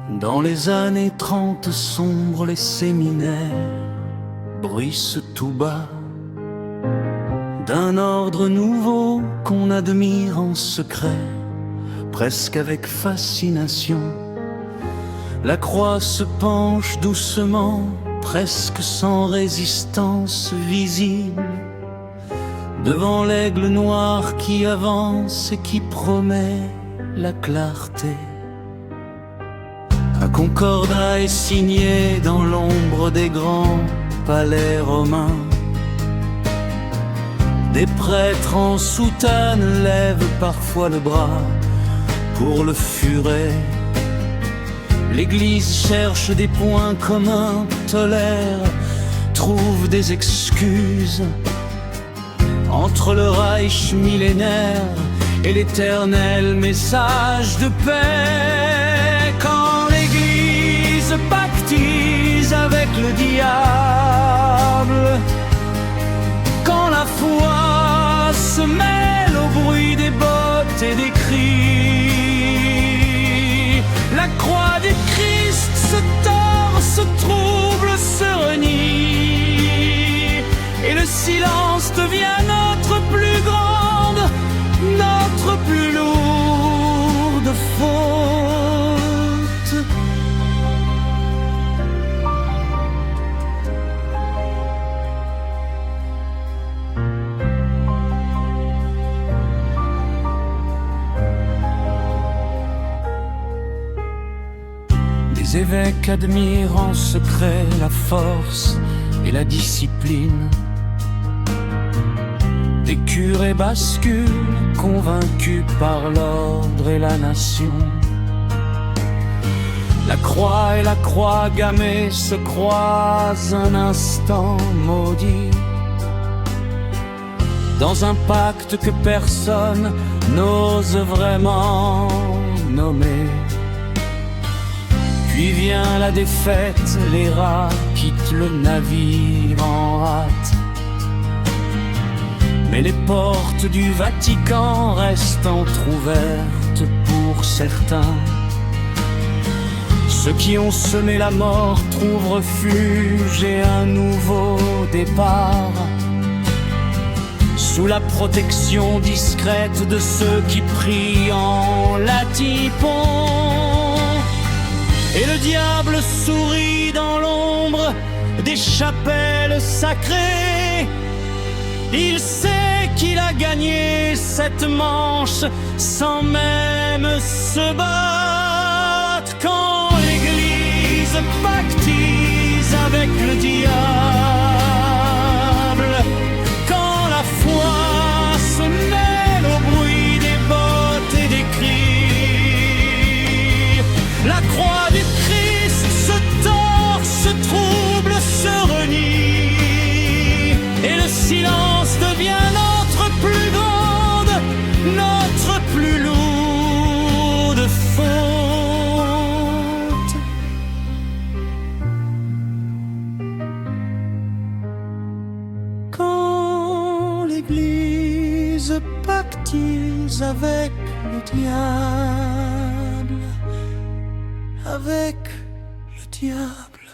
Dans les années 30 sombres, les séminaires bruissent tout bas d'un ordre nouveau qu'on admire en secret, presque avec fascination. La croix se penche doucement, presque sans résistance visible, devant l'aigle noir qui avance et qui promet la clarté. Un concordat est signé dans l'ombre des grands palais romains. Des prêtres en soutane lèvent parfois le bras pour le furet. L'Église cherche des points communs, tolère, trouve des excuses entre le Reich millénaire et l'éternel message de paix. Quand l'Église pactise avec le diable, quand la foi se mêle au bruit des bottes et des cris, la croix du Christ se tord, se trouble, se renie, et le silence devient notre plus grande, notre plus lourde faute. Les évêques admirent en secret la force et la discipline. Des curés basculent, convaincus par l'ordre et la nation. La croix et la croix gammée se croisent un instant maudit, dans un pacte que personne n'ose vraiment nommer. Puis vient la défaite, les rats quittent le navire en hâte. Mais les portes du Vatican restent entr'ouvertes pour certains. Ceux qui ont semé la mort trouvent refuge et un nouveau départ, sous la protection discrète de ceux qui prient en latipon. Et le diable sourit dans l'ombre des chapelles sacrées. Il sait qu'il a gagné cette manche sans même se battre. Quand l'Église pactise avec le diable, quand la foi se mêle au bruit des bottes et des cris, la croix du Christ se tord, se trouble, se renie, et le silence devient notre plus grande, notre plus lourde faute. Quand l'Église pactise avec le diable, avec le diable.